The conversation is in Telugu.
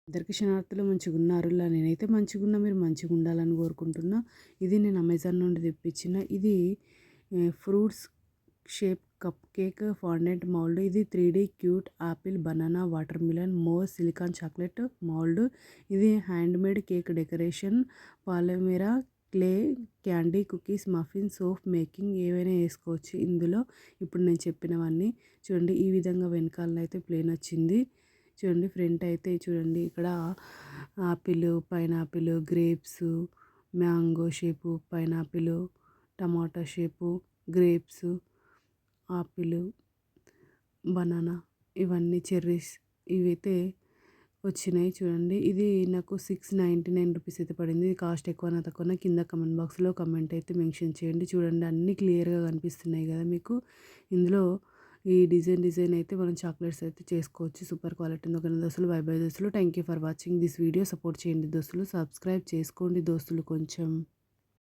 అందరికీ శనార్థులు మంచిగున్నారులా. నేనైతే మంచిగున్నా. మీరు మంచిగుండాలని కోరుకుంటున్నా. ఇది నేను అమెజాన్ నుండి తెప్పించిన. ఇది fruits shape cupcake fondant mould. ఇది 3D cute apple, banana, watermelon, more silicone chocolate mould. ఇది handmade cake decoration, polymer clay, candy, cookies, muffin, soap making ఏవైనా వేసుకోవచ్చు ఇందులో. ఇప్పుడు నేను చెప్పినవన్నీ చూడండి. ఈ విధంగా వెనకాలనైతే ప్లేన్ వచ్చింది. చూడండి ఫ్రంట్ అయితే చూడండి, ఇక్కడ apple, pineapple, grapes, mango shape, pineapple, టమాటా షేపు, గ్రేప్స్, ఆపిల్, బనానా, ఇవన్నీ చెర్రీస్ ఇవైతే వచ్చినాయి చూడండి. ఇది నాకు 699 రూపీస్ అయితే పడింది. ఇది కాస్ట్ ఎక్కువనా తక్కువనా కింద కమెంట్ బాక్స్లో కమెంట్ అయితే మెన్షన్ చేయండి. చూడండి అన్నీ క్లియర్గా కనిపిస్తున్నాయి కదా మీకు. ఇందులో ఈ డిజైన్ అయితే మనం చాక్లెట్స్ అయితే చేసుకోవచ్చు. సూపర్ క్వాలిటీ ఉంది. ఒక దోస్తులు, బై బై దోస్తులు. Thank you for watching this video. Support చేయండి దోస్తులు, సబ్స్క్రైబ్ చేసుకోండి దోస్తులు కొంచెం.